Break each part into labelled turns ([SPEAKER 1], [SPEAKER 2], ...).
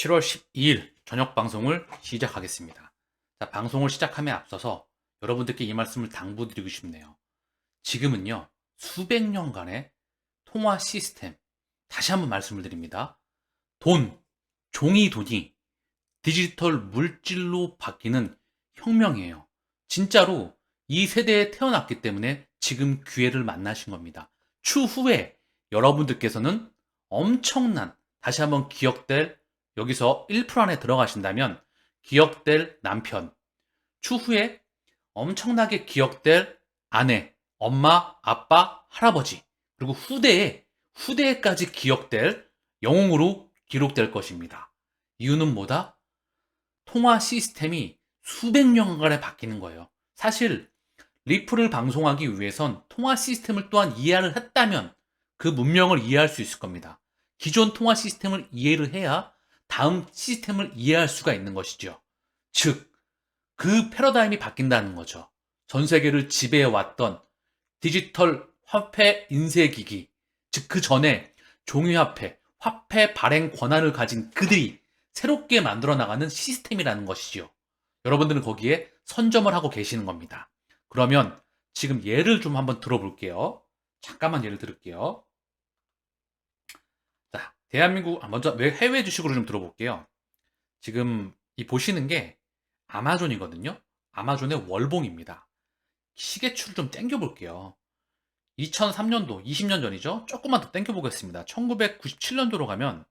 [SPEAKER 1] 7월 12일 저녁 방송을 시작하겠습니다. 자, 방송을 시작함에 앞서서 여러분들께 이 말씀을 당부드리고 싶네요. 지금은요, 수백 년간의 통화 시스템, 다시 한번 말씀을 드립니다. 돈, 종이 돈이 디지털 물질로 바뀌는 혁명이에요. 진짜로 이 세대에 태어났기 때문에 지금 기회를 만나신 겁니다. 추후에 여러분들께서는 엄청난, 다시 한번 기억될, 여기서 1% 안에 들어가신다면 기억될 남편, 추후에 엄청나게 기억될 아내, 엄마, 아빠, 할아버지, 그리고 후대에까지 기억될 영웅으로 기록될 것입니다. 이유는 뭐다? 통화 시스템이 수백 년간에 바뀌는 거예요. 사실 리플을 방송하기 위해선 통화 시스템을 또한 이해를 했다면 그 문명을 이해할 수 있을 겁니다. 기존 통화 시스템을 이해를 해야 다음 시스템을 이해할 수가 있는 것이죠. 즉, 그 패러다임이 바뀐다는 거죠. 전 세계를 지배해왔던 디지털 화폐 인쇄기기, 즉 그 전에 종이화폐, 화폐 발행 권한을 가진 그들이 새롭게 만들어 나가는 시스템이라는 것이지요. 여러분들은 거기에 선점을 하고 계시는 겁니다. 그러면 지금 예를 좀 한번 들어볼게요. 잠깐만 예를 들을게요. 자, 대한민국, 먼저 해외 주식으로 좀 들어볼게요. 지금 이 보시는 게 아마존이거든요. 아마존의 월봉입니다. 시계추를 좀 땡겨볼게요. 2003년도, 20년 전이죠? 조금만 더 땡겨보겠습니다. 1997년도로 가면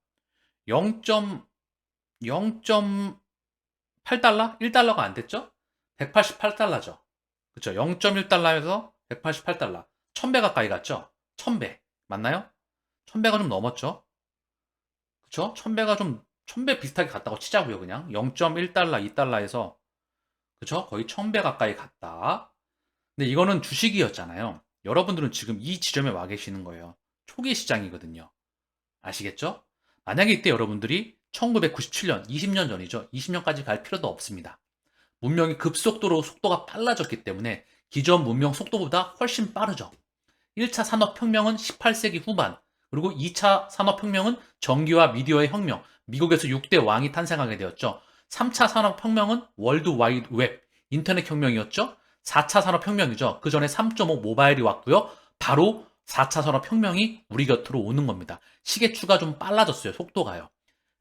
[SPEAKER 1] 0.8달러? 1달러가 안 됐죠? 188달러죠. 그쵸? 0.1달러에서 188달러. 1000배 가까이 갔죠? 1000배. 맞나요? 1000배가 좀 넘었죠? 그쵸? 1000배가 좀, 1000배 비슷하게 갔다고 치자고요, 그냥. 0.1달러, 2달러에서. 그쵸? 거의 1000배 가까이 갔다. 근데 이거는 주식이었잖아요. 여러분들은 지금 이 지점에 와 계시는 거예요. 초기 시장이거든요. 아시겠죠? 만약에 이때 여러분들이 1997년, 20년 전이죠. 20년까지 갈 필요도 없습니다. 문명이 급속도로 속도가 빨라졌기 때문에 기존 문명 속도보다 훨씬 빠르죠. 1차 산업혁명은 18세기 후반, 그리고 2차 산업혁명은 전기와 미디어의 혁명, 미국에서 6대 왕이 탄생하게 되었죠. 3차 산업혁명은 월드 와이드 웹, 인터넷 혁명이었죠. 4차 산업혁명이죠. 그 전에 3.5 모바일이 왔고요. 바로 4차 산업혁명이 우리 곁으로 오는 겁니다. 시계추가 좀 빨라졌어요. 속도가요.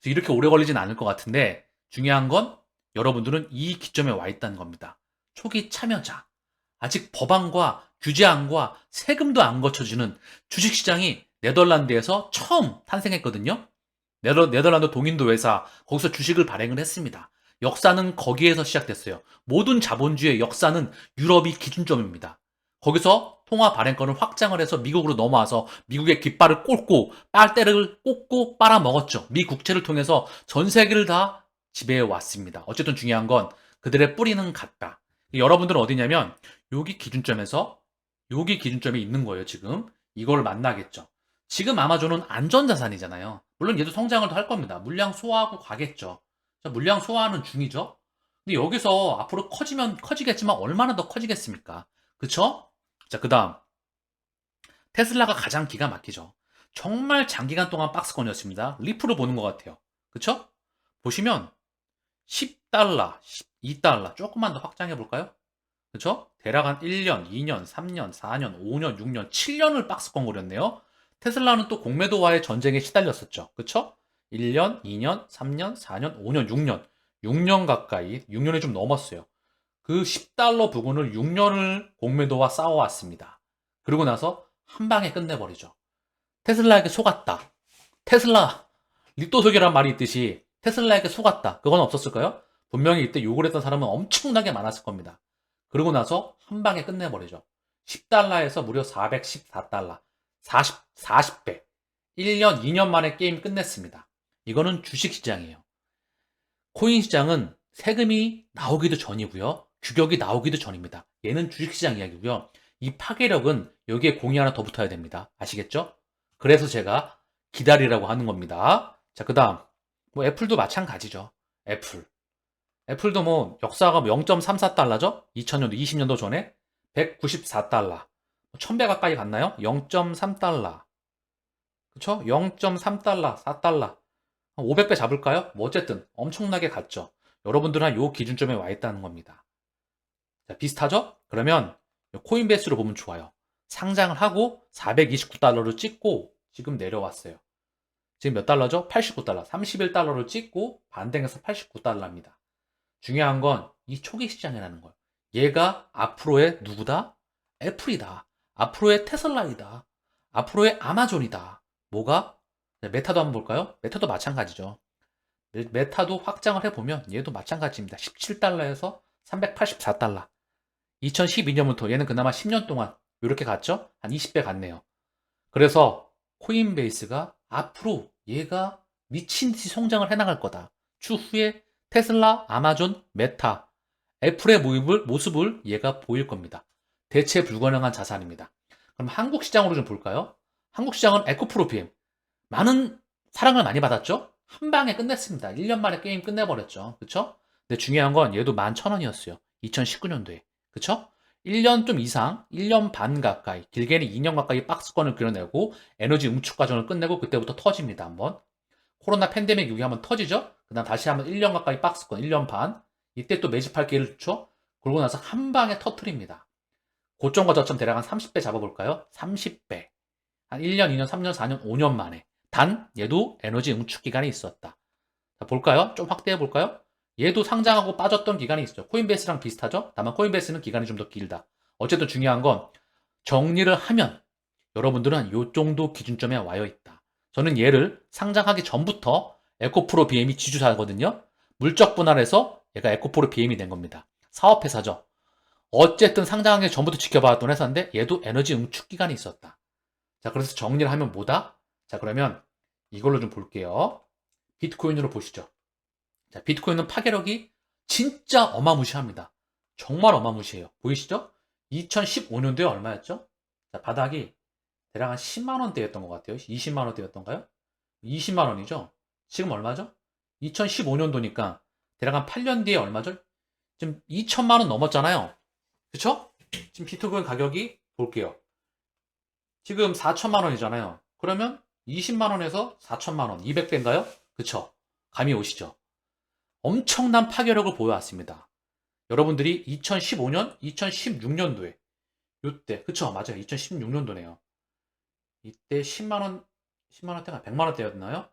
[SPEAKER 1] 그래서 이렇게 오래 걸리진 않을 것 같은데 중요한 건 여러분들은 이 기점에 와 있다는 겁니다. 초기 참여자. 아직 법안과 규제안과 세금도 안 거쳐지는 주식시장이 네덜란드에서 처음 탄생했거든요. 네덜란드 동인도 회사, 거기서 주식을 발행을 했습니다. 역사는 거기에서 시작됐어요. 모든 자본주의의 역사는 유럽이 기준점입니다. 거기서 통화 발행권을 확장을 해서 미국으로 넘어와서 미국의 깃발을 꽂고 빨대를 꽂고 빨아먹었죠. 미 국채를 통해서 전 세계를 다 지배해 왔습니다. 어쨌든 중요한 건 그들의 뿌리는 같다. 여러분들은 어디냐면 여기 기준점에 있는 거예요, 지금. 이걸 만나겠죠. 지금 아마존은 안전자산이잖아요. 물론 얘도 성장을 더 할 겁니다. 물량 소화하고 가겠죠. 자, 물량 소화하는 중이죠. 근데 여기서 앞으로 커지면 커지겠지만 얼마나 더 커지겠습니까? 그쵸? 자, 그 다음. 테슬라가 가장 기가 막히죠. 정말 장기간 동안 박스권이었습니다. 리프로 보는 것 같아요. 그쵸? 보시면 10달러, 12달러 조금만 더 확장해 볼까요? 그쵸? 대략 한 1년, 2년, 3년, 4년, 5년, 6년, 7년을 박스권 거렸네요. 테슬라는 또 공매도와의 전쟁에 시달렸었죠. 그쵸? 1년, 2년, 3년, 4년, 5년, 6년. 6년 가까이, 6년이 좀 넘었어요. 그 10달러 부근을 6년을 공매도와 싸워왔습니다. 그리고 나서 한 방에 끝내버리죠. 테슬라에게 속았다. 테슬라, 리또속이란 말이 있듯이 테슬라에게 속았다. 그건 없었을까요? 분명히 이때 욕을 했던 사람은 엄청나게 많았을 겁니다. 그러고 나서 한 방에 끝내버리죠. 10달러에서 무려 414달러. 40배. 1년, 2년 만에 게임 끝냈습니다. 이거는 주식 시장이에요. 코인 시장은 세금이 나오기도 전이고요. 규격이 나오기도 전입니다. 얘는 주식 시장 이야기고요. 이 파괴력은 여기에 공이 하나 더 붙어야 됩니다. 아시겠죠? 그래서 제가 기다리라고 하는 겁니다. 자, 그 다음. 뭐 애플도 마찬가지죠. 애플. 애플도 뭐 역사가 0.34달러죠? 2000년도, 20년도 전에 194달러. 1000배 가까이 갔나요? 0.3달러. 그쵸? 0.3달러, 4달러. 한 500배 잡을까요? 뭐 어쨌든 엄청나게 갔죠. 여러분들은 한 요 기준점에 와 있다는 겁니다. 자, 비슷하죠? 그러면 코인베이스로 보면 좋아요. 상장을 하고 429달러를 찍고 지금 내려왔어요. 지금 몇 달러죠? 89달러. 31달러를 찍고 반등해서 89달러입니다. 중요한 건 이 초기 시장이라는 거예요. 얘가 앞으로의 누구다? 애플이다. 앞으로의 테슬라이다. 앞으로의 아마존이다. 뭐가? 네, 메타도 한번 볼까요? 메타도 마찬가지죠. 메타도 확장을 해보면 얘도 마찬가지입니다. 17달러에서 384달러. 2012년부터 얘는 그나마 10년 동안 이렇게 갔죠? 한 20배 갔네요. 그래서 코인베이스가 앞으로 얘가 미친 듯이 성장을 해나갈 거다. 추후에 테슬라, 아마존, 메타, 애플의 모습을 얘가 보일 겁니다. 대체 불가능한 자산입니다. 그럼 한국 시장으로 좀 볼까요? 한국 시장은 에코프로비엠 많은 사랑을 많이 받았죠? 한 방에 끝냈습니다. 1년 만에 게임 끝내버렸죠. 그쵸? 근데 중요한 건 얘도 11,000원이었어요. 2019년도에. 그쵸? 1년 좀 이상, 1년 반 가까이, 길게는 2년 가까이 박스권을 그려내고 에너지 응축 과정을 끝내고 그때부터 터집니다. 한번. 코로나 팬데믹 이후에 한번 터지죠? 그 다음 다시 한번 1년 가까이 박스권, 1년 반. 이때 또 매집할 기회를 주죠? 그러고 나서 한 방에 터트립니다. 고점과 저점 대략 한 30배 잡아볼까요? 30배. 한 1년, 2년, 3년, 4년, 5년 만에. 단, 얘도 에너지 응축 기간이 있었다. 자, 볼까요? 좀 확대해 볼까요? 얘도 상장하고 빠졌던 기간이 있죠. 코인베이스랑 비슷하죠? 다만 코인베이스는 기간이 좀 더 길다. 어쨌든 중요한 건 정리를 하면 여러분들은 요 정도 기준점에 와여 있다. 저는 얘를 상장하기 전부터 에코프로 BM이 지주사거든요. 물적 분할해서 얘가 에코프로 BM이 된 겁니다. 사업회사죠. 어쨌든 상장하기 전부터 지켜봐왔던 회사인데 얘도 에너지 응축 기간이 있었다. 자, 그래서 정리를 하면 뭐다? 자, 그러면 이걸로 좀 볼게요. 비트코인으로 보시죠. 자, 비트코인은 파괴력이 진짜 어마무시합니다. 정말 어마무시해요. 보이시죠? 2015년도에 얼마였죠? 자, 바닥이 대략 한 10만 원대였던 것 같아요. 20만 원대였던가요? 20만 원이죠? 지금 얼마죠? 2015년도니까 대략 한 8년 뒤에 얼마죠? 지금 2천만 원 넘었잖아요. 그쵸? 지금 비트코인 가격이 볼게요. 지금 4천만 원이잖아요. 그러면 20만 원에서 4천만 원, 200배인가요? 그쵸? 감이 오시죠? 엄청난 파괴력을 보여왔습니다. 여러분들이 2015년, 2016년도에 요때, 그쵸? 맞아요. 2016년도네요. 이때 10만 원, 10만 원대가 100만 원대였나요?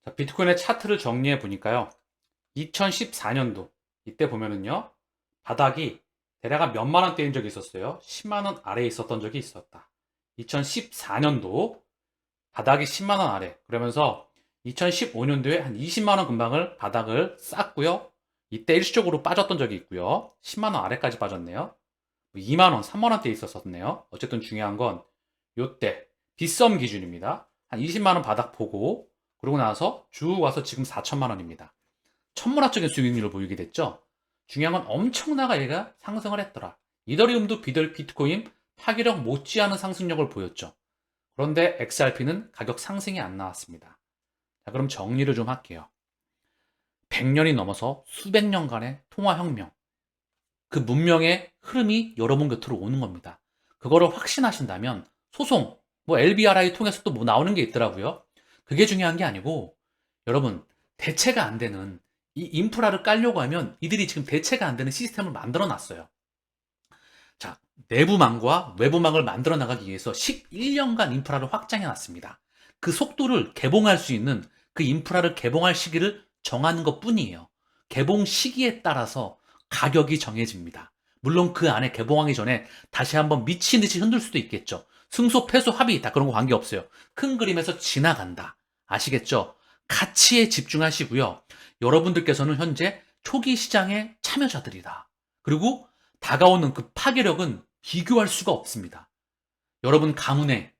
[SPEAKER 1] 자, 비트코인의 차트를 정리해 보니까요. 2014년도 이때 보면은요. 바닥이 대략 한 몇만 원대인 적이 있었어요. 10만 원 아래에 있었던 적이 있었다. 2014년도 바닥이 10만 원 아래. 그러면서 2015년도에 한 20만 원 근방을 바닥을 쌌고요. 이때 일시적으로 빠졌던 적이 있고요. 10만 원 아래까지 빠졌네요. 2만 원, 3만 원대에 있었었네요. 어쨌든 중요한 건 요때 빗썸 기준입니다. 한 20만 원 바닥 보고 그러고 나서 쭉 와서 지금 4천만 원입니다. 천문학적인 수익률을 보이게 됐죠. 중요한 건 엄청나게 얘가 상승을 했더라. 이더리움도 비트코인 파괴력 못지않은 상승력을 보였죠. 그런데 XRP는 가격 상승이 안 나왔습니다. 자, 그럼 정리를 좀 할게요. 100년이 넘어서 수백 년간의 통화혁명, 그 문명의 흐름이 여러분 곁으로 오는 겁니다. 그거를 확신하신다면 소송, 뭐 LBRI 통해서 또 뭐 나오는 게 있더라고요. 그게 중요한 게 아니고 여러분 대체가 안 되는 이 인프라를 깔려고 하면 이들이 지금 대체가 안 되는 시스템을 만들어 놨어요. 자, 내부망과 외부망을 만들어 나가기 위해서 11년간 인프라를 확장해 놨습니다. 그 속도를 개봉할 수 있는 그 인프라를 개봉할 시기를 정하는 것 뿐이에요. 개봉 시기에 따라서 가격이 정해집니다. 물론 그 안에 개봉하기 전에 다시 한번 미친 듯이 흔들 수도 있겠죠. 승소, 패소, 합의 다 그런 거 관계없어요. 큰 그림에서 지나간다. 아시겠죠? 가치에 집중하시고요. 여러분들께서는 현재 초기 시장의 참여자들이다. 그리고 다가오는 그 파괴력은 비교할 수가 없습니다. 여러분 가문의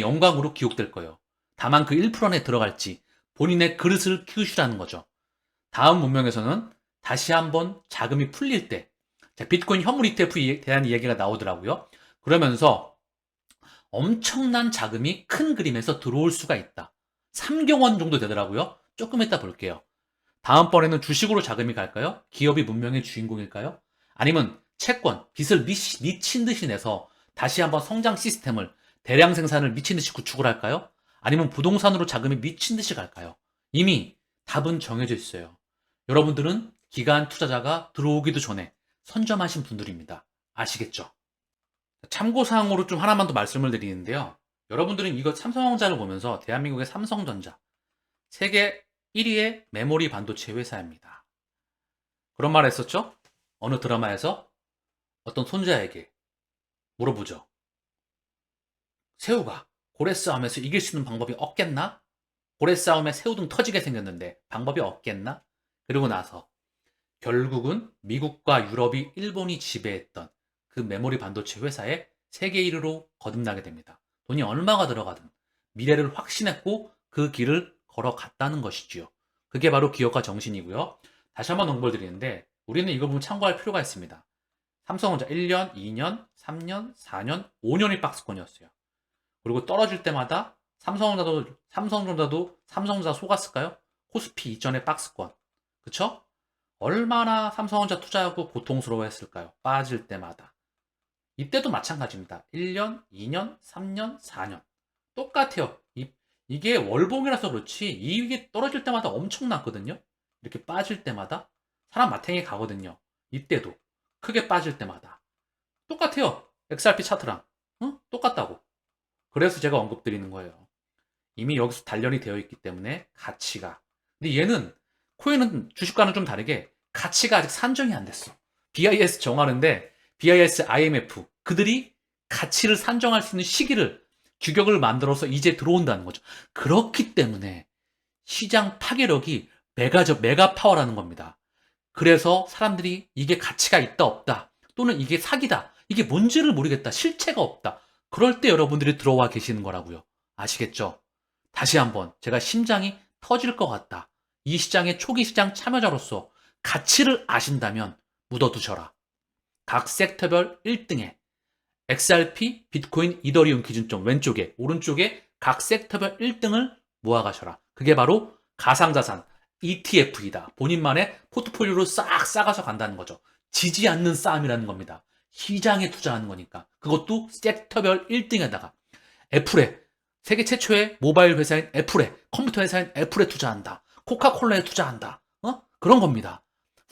[SPEAKER 1] 영광으로 기억될 거예요. 다만 그 1% 안에 들어갈지 본인의 그릇을 키우시라는 거죠. 다음 문명에서는 다시 한번 자금이 풀릴 때 비트코인 현물 ETF에 대한 이야기가 나오더라고요. 그러면서 엄청난 자금이 큰 그림에서 들어올 수가 있다. 3경원 정도 되더라고요. 조금 이따 볼게요. 다음번에는 주식으로 자금이 갈까요? 기업이 문명의 주인공일까요? 아니면 채권, 빚을 미친 듯이 내서 다시 한번 성장 시스템을 대량 생산을 미친 듯이 구축을 할까요? 아니면 부동산으로 자금이 미친 듯이 갈까요? 이미 답은 정해져 있어요. 여러분들은 기관 투자자가 들어오기도 전에 선점하신 분들입니다. 아시겠죠? 참고사항으로 좀 하나만 더 말씀을 드리는데요. 여러분들은 이거 삼성전자를 보면서 대한민국의 삼성전자, 세계 1위의 메모리 반도체 회사입니다. 그런 말 했었죠? 어느 드라마에서 어떤 손자에게 물어보죠. 새우가 고래 싸움에서 이길 수 있는 방법이 없겠나? 고래 싸움에 새우등 터지게 생겼는데 방법이 없겠나? 그리고 나서 결국은 미국과 유럽이 일본이 지배했던 그 메모리 반도체 회사에 세계 1위로 거듭나게 됩니다. 돈이 얼마가 들어가든 미래를 확신했고 그 길을 걸어갔다는 것이지요. 그게 바로 기업가 정신이고요. 다시 한번 정보를 드리는데 우리는 이걸 보면 참고할 필요가 있습니다. 삼성전자 1년, 2년, 3년, 4년, 5년이 박스권이었어요. 그리고 떨어질 때마다 삼성전자도 삼성전자 속았을까요? 코스피 이전의 박스권. 그쵸? 얼마나 삼성전자 투자하고 고통스러워했을까요? 빠질 때마다. 이때도 마찬가지입니다. 1년, 2년, 3년, 4년. 똑같아요. 이게 월봉이라서 그렇지 이익이 떨어질 때마다 엄청났거든요. 이렇게 빠질 때마다 사람 마탱이 가거든요. 이때도 크게 빠질 때마다 똑같아요. XRP 차트랑 응? 똑같다고. 그래서 제가 언급드리는 거예요. 이미 여기서 단련이 되어 있기 때문에 가치가. 근데 얘는 코인은 주식과는 좀 다르게 가치가 아직 산정이 안 됐어. BIS 정하는데 BIS, IMF 그들이 가치를 산정할 수 있는 시기를 규격을 만들어서 이제 들어온다는 거죠. 그렇기 때문에 시장 파괴력이 메가 파워라는 겁니다. 그래서 사람들이 이게 가치가 있다 없다 또는 이게 사기다 이게 뭔지를 모르겠다 실체가 없다 그럴 때 여러분들이 들어와 계시는 거라고요. 아시겠죠? 다시 한번 제가 심장이 터질 것 같다. 이 시장의 초기 시장 참여자로서 가치를 아신다면 묻어두셔라. 각 섹터별 1등에 XRP, 비트코인, 이더리움 기준점 왼쪽에 오른쪽에 각 섹터별 1등을 모아가셔라. 그게 바로 가상자산 ETF이다. 본인만의 포트폴리오로 싹 싸가서 간다는 거죠. 지지 않는 싸움이라는 겁니다. 시장에 투자하는 거니까. 그것도 섹터별 1등에다가 애플에 세계 최초의 모바일 회사인 애플에 컴퓨터 회사인 애플에 투자한다. 코카콜라에 투자한다. 그런 겁니다.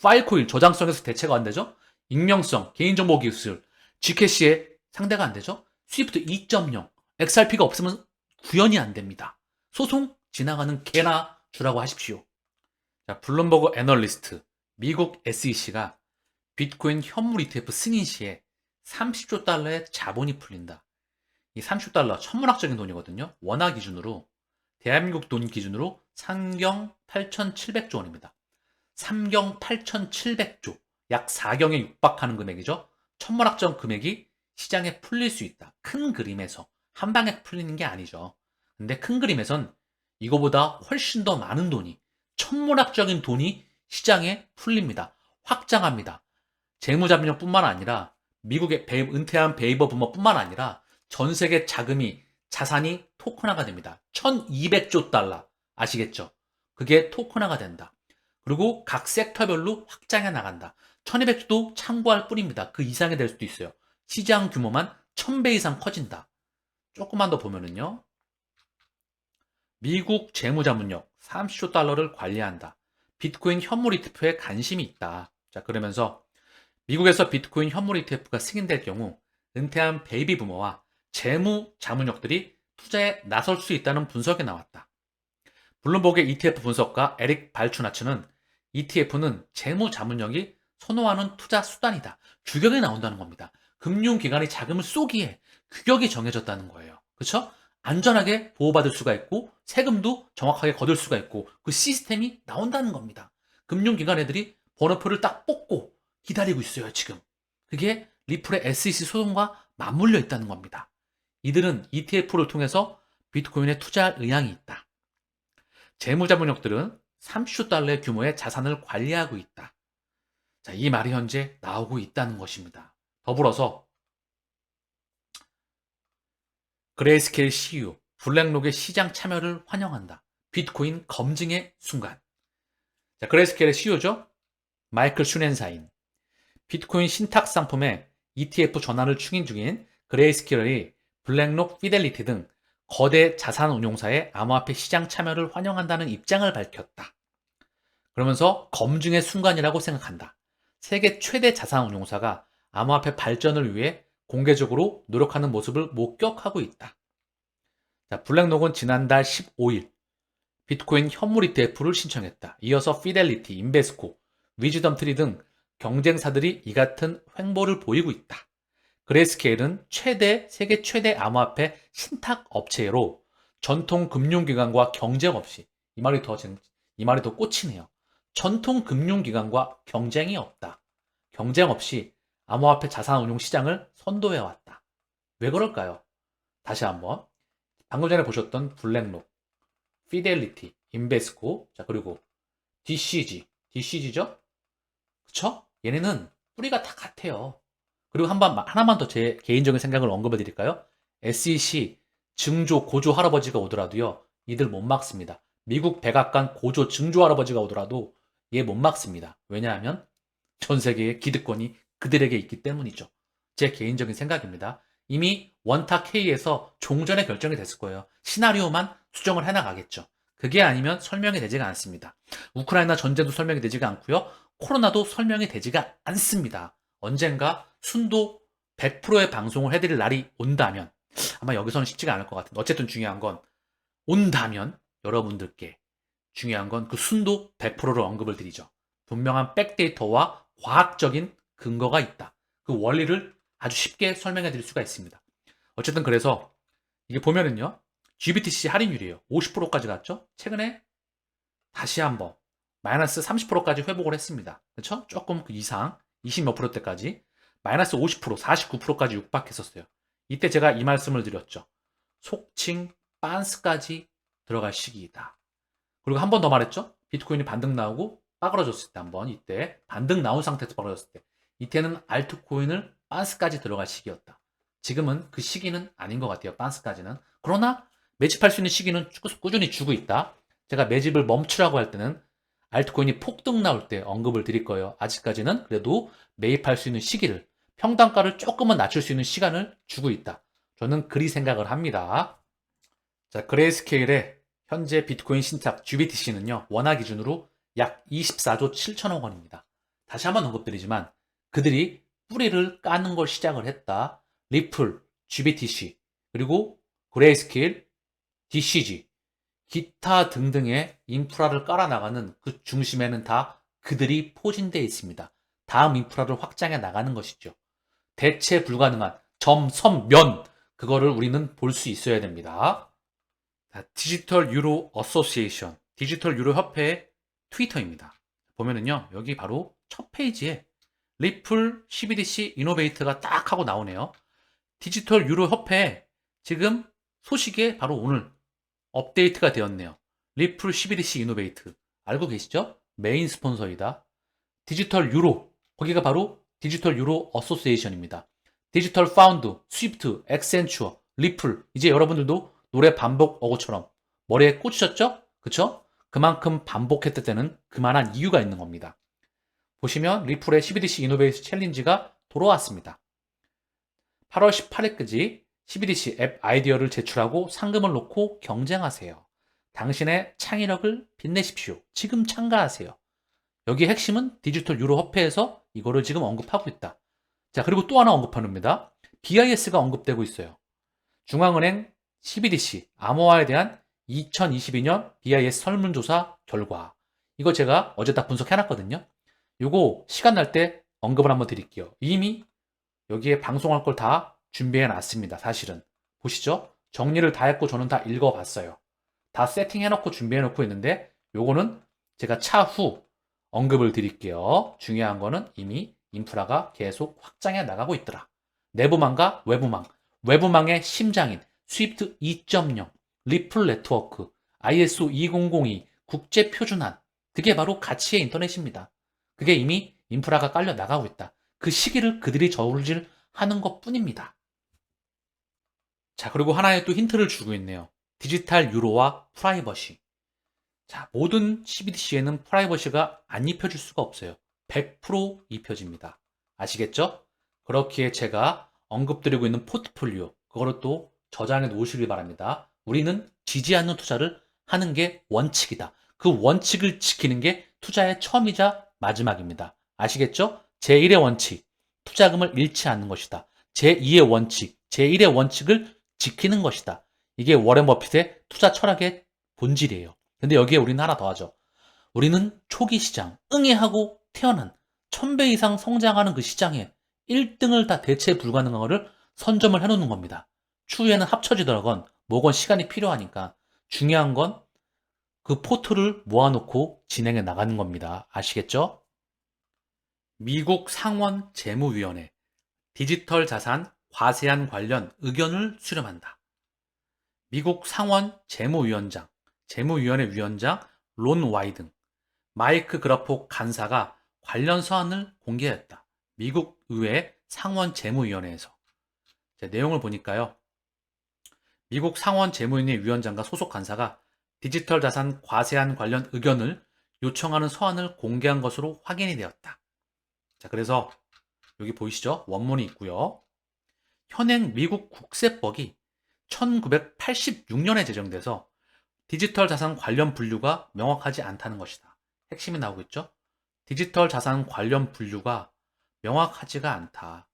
[SPEAKER 1] 파일코인 저장성에서 대체가 안 되죠. 익명성, 개인정보 기술, G캐시에 상대가 안 되죠. 스위프트 2.0, XRP가 없으면 구현이 안 됩니다. 소송 지나가는 개나 주라고 하십시오. 자, 블룸버그 애널리스트, 미국 SEC가 비트코인 현물 ETF 승인 시에 30조 달러의 자본이 풀린다. 이 30달러 천문학적인 돈이거든요. 원화 기준으로 대한민국 돈 기준으로 상경 8,700조 원입니다. 삼경 8,700조 약 4경에 육박하는 금액이죠. 천문학적 금액이 시장에 풀릴 수 있다. 큰 그림에서 한 방에 풀리는 게 아니죠. 근데 큰 그림에선 이거보다 훨씬 더 많은 돈이 천문학적인 돈이 시장에 풀립니다. 확장합니다. 재무자본력뿐만 아니라 미국의 은퇴한 베이버 부모뿐만 아니라 전 세계 자금이 자산이 토큰화가 됩니다. 1200조 달러 아시겠죠? 그게 토큰화가 된다. 그리고 각 섹터별로 확장해 나간다. 1200조도 참고할 뿐입니다. 그 이상이 될 수도 있어요. 시장 규모만 1000배 이상 커진다. 조금만 더 보면은요. 미국 재무자문력 30조 달러를 관리한다. 비트코인 현물 ETF에 관심이 있다. 자, 그러면서 미국에서 비트코인 현물 ETF가 승인될 경우 은퇴한 베이비 부모와 재무자문력들이 투자에 나설 수 있다는 분석이 나왔다. 블룸버그의 ETF 분석가 에릭 발추나츠는 ETF는 재무자문력이 선호하는 투자 수단이다. 규격이 나온다는 겁니다. 금융기관이 자금을 쏘기에 규격이 정해졌다는 거예요. 그렇죠? 안전하게 보호받을 수가 있고 세금도 정확하게 거둘 수가 있고 그 시스템이 나온다는 겁니다. 금융기관 애들이 번호표를 딱 뽑고 기다리고 있어요, 지금. 그게 리플의 SEC 소송과 맞물려 있다는 겁니다. 이들은 ETF를 통해서 비트코인에 투자할 의향이 있다. 재무자본력들은 30조 달러의 규모의 자산을 관리하고 있다. 자, 이 말이 현재 나오고 있다는 것입니다. 더불어서 그레이스케일 CEO, 블랙록의 시장 참여를 환영한다. 비트코인 검증의 순간. 자, 그레이스케일의 CEO죠. 마이클 슈넨사인. 비트코인 신탁 상품에 ETF 전환을 추진 중인 그레이스케일의 블랙록, 피델리티 등 거대 자산운용사의 암호화폐 시장 참여를 환영한다는 입장을 밝혔다. 그러면서 검증의 순간이라고 생각한다. 세계 최대 자산운용사가 암호화폐 발전을 위해 공개적으로 노력하는 모습을 목격하고 있다. 자, 블랙록은 지난달 15일 비트코인 현물 ETF를 신청했다. 이어서 피델리티, 인베스코, 위즈덤트리 등 경쟁사들이 이 같은 횡보를 보이고 있다. 그레이스케일은 세계 최대 암호화폐 신탁 업체로 전통 금융기관과 경쟁 없이, 이 말이 더 꽂히네요. 전통 금융기관과 경쟁이 없다. 경쟁 없이 암호화폐 자산운용 시장을 선도해왔다. 왜 그럴까요? 다시 한번. 방금 전에 보셨던 블랙록, 피델리티, 인베스코, 자, 그리고 DCG죠? 그쵸? 얘네는 뿌리가 다 같아요. 그리고 하나만 더 제 개인적인 생각을 언급해 드릴까요? SEC 증조 고조 할아버지가 오더라도요, 이들 못 막습니다. 미국 백악관 고조 증조 할아버지가 오더라도 얘 못 막습니다. 왜냐하면 전 세계의 기득권이 그들에게 있기 때문이죠. 제 개인적인 생각입니다. 이미 원탁 K에서 종전에 결정이 됐을 거예요. 시나리오만 수정을 해나가겠죠. 그게 아니면 설명이 되지가 않습니다. 우크라이나 전쟁도 설명이 되지가 않고요. 코로나도 설명이 되지가 않습니다. 언젠가 순도 100%의 방송을 해드릴 날이 온다면, 아마 여기서는 쉽지가 않을 것 같은데, 어쨌든 중요한 건 온다면 여러분들께 중요한 건 그 순도 100%를 언급을 드리죠. 분명한 백데이터와 과학적인 근거가 있다. 그 원리를 아주 쉽게 설명해 드릴 수가 있습니다. 어쨌든 그래서 이게 보면은요, GBTC 할인율이에요. 50%까지 갔죠? 최근에 다시 한번 마이너스 30%까지 회복을 했습니다. 그렇죠? 조금 그 이상 20 몇 %대까지 마이너스 50%, 49%까지 육박했었어요. 이때 제가 이 말씀을 드렸죠. 속칭 빤스까지 들어갈 시기이다. 그리고 한 번 더 말했죠. 비트코인이 반등 나오고 빠그러졌을 때, 한번 이때 반등 나온 상태에서 빠그러졌을 때, 이때는 알트코인을 빤스까지 들어갈 시기였다. 지금은 그 시기는 아닌 것 같아요. 빤스까지는. 그러나 매집할 수 있는 시기는 꾸준히 주고 있다. 제가 매집을 멈추라고 할 때는 알트코인이 폭등 나올 때 언급을 드릴 거예요. 아직까지는 그래도 매입할 수 있는 시기를, 평단가를 조금은 낮출 수 있는 시간을 주고 있다. 저는 그리 생각을 합니다. 자, 그레이스케일의 현재 비트코인 신탁 GBTC는요, 원화 기준으로 약 24조 7천억 원입니다. 다시 한번 언급드리지만 그들이 뿌리를 까는 걸 시작을 했다. 리플, GBTC, 그리고 그레이스케일, DCG, 기타 등등의 인프라를 깔아나가는 그 중심에는 다 그들이 포진되어 있습니다. 다음 인프라를 확장해 나가는 것이죠. 대체 불가능한 점, 섬, 면, 그거를 우리는 볼 수 있어야 됩니다. 디지털 유로 어소시에이션, 디지털 유로 협회의 트위터입니다. 보면은요, 여기 바로 첫 페이지에 리플 CBDC 이노베이트가 딱 하고 나오네요. 디지털 유로 협회 지금 소식에 바로 오늘 업데이트가 되었네요. 리플 CBDC 이노베이트 알고 계시죠? 메인 스폰서이다. 디지털 유로, 거기가 바로 디지털 유로 어소시에이션입니다. 디지털 파운드, 스위프트, 엑센추어, 리플, 이제 여러분들도 노래 반복 어고처럼 머리에 꽂히셨죠? 그쵸? 그만큼 반복했을 때는 그만한 이유가 있는 겁니다. 보시면 리플의 CBDC 이노베이션 챌린지가 돌아왔습니다. 8월 18일까지 CBDC 앱 아이디어를 제출하고 상금을 놓고 경쟁하세요. 당신의 창의력을 빛내십시오. 지금 참가하세요. 여기 핵심은 디지털 유로 협회에서 이거를 지금 언급하고 있다. 자, 그리고 또 하나 언급합니다. BIS가 언급되고 있어요. 중앙은행 CBDC 암호화에 대한 2022년 BIS 설문조사 결과. 이거 제가 어제 다 분석해놨거든요. 요거 시간 날 때 언급을 한번 드릴게요. 이미 여기에 방송할 걸 다 준비해놨습니다. 사실은. 보시죠. 정리를 다 했고 저는 다 읽어봤어요. 다 세팅해놓고 준비해놓고 있는데 요거는 제가 차후 언급을 드릴게요. 중요한 거는 이미 인프라가 계속 확장해 나가고 있더라. 내부망과 외부망, 외부망의 심장인 스위프트 2.0, 리플 네트워크, ISO 2002 국제 표준안, 그게 바로 가치의 인터넷입니다. 그게 이미 인프라가 깔려 나가고 있다. 그 시기를 그들이 저울질 하는 것 뿐입니다. 자, 그리고 하나의 또 힌트를 주고 있네요. 디지털 유로와 프라이버시. 자, 모든 CBDC에는 프라이버시가 안 입혀질 수가 없어요. 100% 입혀집니다. 아시겠죠? 그렇기에 제가 언급드리고 있는 포트폴리오, 그거를 또 저장해 놓으시길 바랍니다. 우리는 지지 않는 투자를 하는 게 원칙이다. 그 원칙을 지키는 게 투자의 처음이자 마지막입니다. 아시겠죠? 제1의 원칙, 투자금을 잃지 않는 것이다. 제2의 원칙, 제1의 원칙을 지키는 것이다. 이게 워렌 버핏의 투자 철학의 본질이에요. 근데 여기에 우리는 하나 더 하죠. 우리는 초기 시장, 응애하고 태어난 1000배 이상 성장하는 그 시장에 1등을 다 대체 불가능한 거를 선점을 해놓는 겁니다. 추후에는 합쳐지더라건 뭐건 시간이 필요하니까 중요한 건 그 포트를 모아놓고 진행해 나가는 겁니다. 아시겠죠? 미국 상원 재무위원회 디지털 자산 과세안 관련 의견을 수렴한다. 미국 상원 재무위원장, 재무위원회 위원장 론 와이든, 마이크 그라포 간사가 관련 서한을 공개했다. 미국 의회 상원 재무위원회에서. 내용을 보니까요. 미국 상원 재무위원회 위원장과 소속 간사가 디지털 자산 과세안 관련 의견을 요청하는 서한을 공개한 것으로 확인이 되었다. 자, 그래서 여기 보이시죠? 원문이 있고요. 현행 미국 국세법이 1986년에 제정돼서 디지털 자산 관련 분류가 명확하지 않다는 것이다. 핵심이 나오고 있죠? 디지털 자산 관련 분류가 명확하지가 않다.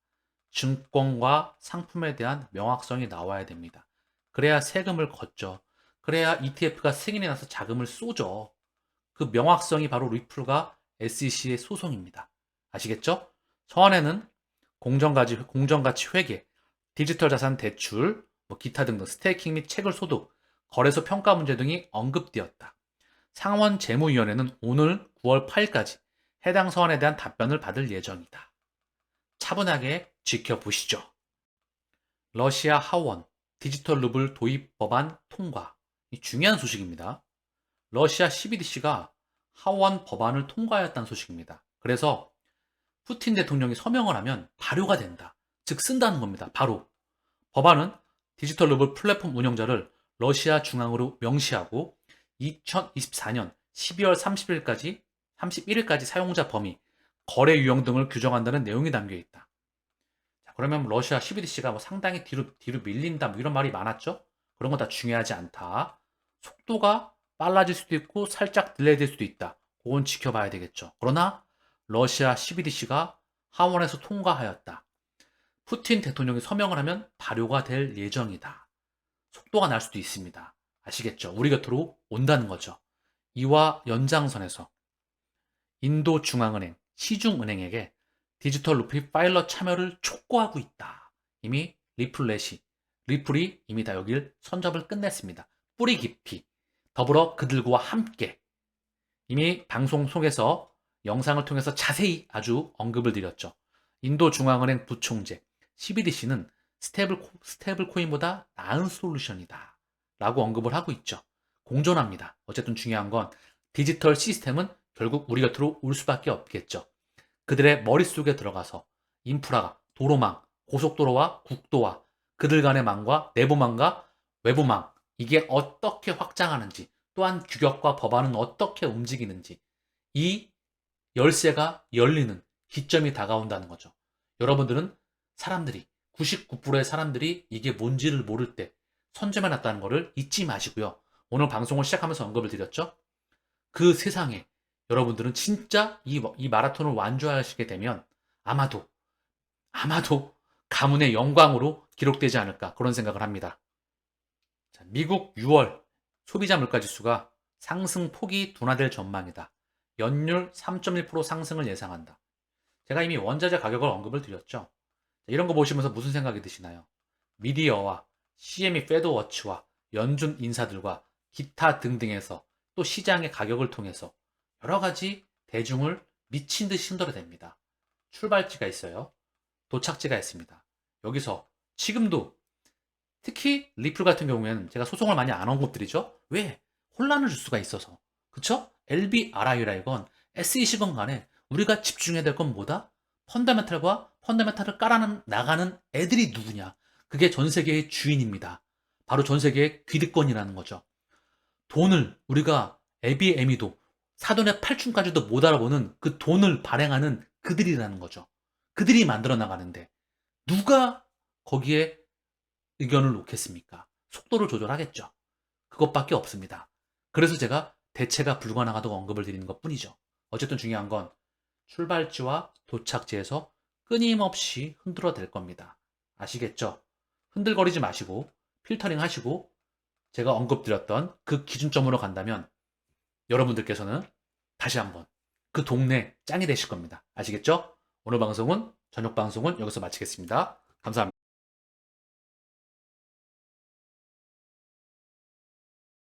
[SPEAKER 1] 증권과 상품에 대한 명확성이 나와야 됩니다. 그래야 세금을 걷죠. 그래야 ETF가 승인이 나서 자금을 쏘죠. 그 명확성이 바로 리플과 SEC의 소송입니다. 아시겠죠? 서한에는 공정가치 회계, 디지털 자산 대출, 기타 등등 스테이킹 및 채굴 소득, 거래소 평가 문제 등이 언급되었다. 상원 재무위원회는 오늘 9월 8일까지 해당 서한에 대한 답변을 받을 예정이다. 차분하게 지켜보시죠. 러시아 하원 디지털 루블 도입 법안 통과. 이 중요한 소식입니다. 러시아 CBDC가 하원 법안을 통과하였다는 소식입니다. 그래서 푸틴 대통령이 서명을 하면 발효가 된다. 즉 쓴다는 겁니다. 바로. 법안은 디지털 루블 플랫폼 운영자를 러시아 중앙으로 명시하고 2024년 12월 31일까지 사용자 범위, 거래 유형 등을 규정한다는 내용이 담겨 있다. 자, 그러면 러시아 CBDC가 상당히 뒤로 밀린다 이런 말이 많았죠? 그런 건 다 중요하지 않다. 속도가 빨라질 수도 있고 살짝 딜레이 될 수도 있다. 그건 지켜봐야 되겠죠. 그러나 러시아 CBDC가 하원에서 통과하였다. 푸틴 대통령이 서명을 하면 발효가 될 예정이다. 속도가 날 수도 있습니다. 아시겠죠? 우리 곁으로 온다는 거죠. 이와 연장선에서 인도 중앙은행, 시중은행에게 디지털 루피 파일럿 참여를 촉구하고 있다. 이미 리플이 이미 다 여길 선접을 끝냈습니다. 뿌리 깊이 더불어 그들과 함께 이미 방송 속에서 영상을 통해서 자세히 아주 언급을 드렸죠. 인도 중앙은행 부총재 CBDC는 스테이블 코인보다 나은 솔루션이다 라고 언급을 하고 있죠. 공존합니다. 어쨌든 중요한 건 디지털 시스템은 결국 우리 곁으로 올 수밖에 없겠죠. 그들의 머릿속에 들어가서 인프라가 도로망, 고속도로와 국도와 그들 간의 망과 내부망과 외부망 이게 어떻게 확장하는지 또한 규격과 법안은 어떻게 움직이는지 이 열쇠가 열리는 기점이 다가온다는 거죠. 여러분들은 99%의 사람들이 이게 뭔지를 모를 때 선점해놨다는 것을 잊지 마시고요. 오늘 방송을 시작하면서 언급을 드렸죠. 그 세상에 여러분들은 진짜 이 마라톤을 완주하시게 되면 아마도 가문의 영광으로 기록되지 않을까 그런 생각을 합니다. 자, 미국 6월 소비자 물가지수가 상승폭이 둔화될 전망이다. 연율 3.1% 상승을 예상한다. 제가 이미 원자재 가격을 언급을 드렸죠. 이런 거 보시면서 무슨 생각이 드시나요? 미디어와 CME 패드워치와 연준 인사들과 기타 등등에서 또 시장의 가격을 통해서 여러 가지 대중을 미친 듯이 흔들어댑니다. 출발지가 있어요. 도착지가 있습니다. 여기서 지금도 특히 리플 같은 경우에는 제가 소송을 많이 안 언급드리죠. 왜? 혼란을 줄 수가 있어서. 그쵸? LBRI라 이건 SEC건 간에 우리가 집중해야 될 건 뭐다? 펀더멘탈과 펀더멘탈을 나가는 애들이 누구냐? 그게 전 세계의 주인입니다. 바로 전 세계의 귀득권이라는 거죠. 돈을 우리가 애비애미도 사돈의 팔촌까지도 못 알아보는 그 돈을 발행하는 그들이라는 거죠. 그들이 만들어 나가는데 누가 거기에 의견을 놓겠습니까? 속도를 조절하겠죠. 그것밖에 없습니다. 그래서 제가 대체가 불가능하다고 언급을 드리는 것 뿐이죠. 어쨌든 중요한 건 출발지와 도착지에서 끊임없이 흔들어 댈 겁니다. 아시겠죠? 흔들거리지 마시고 필터링 하시고 제가 언급드렸던 그 기준점으로 간다면 여러분들께서는 다시 한번 그 동네 짱이 되실 겁니다. 아시겠죠? 오늘 방송은 저녁 방송은 여기서 마치겠습니다. 감사합니다.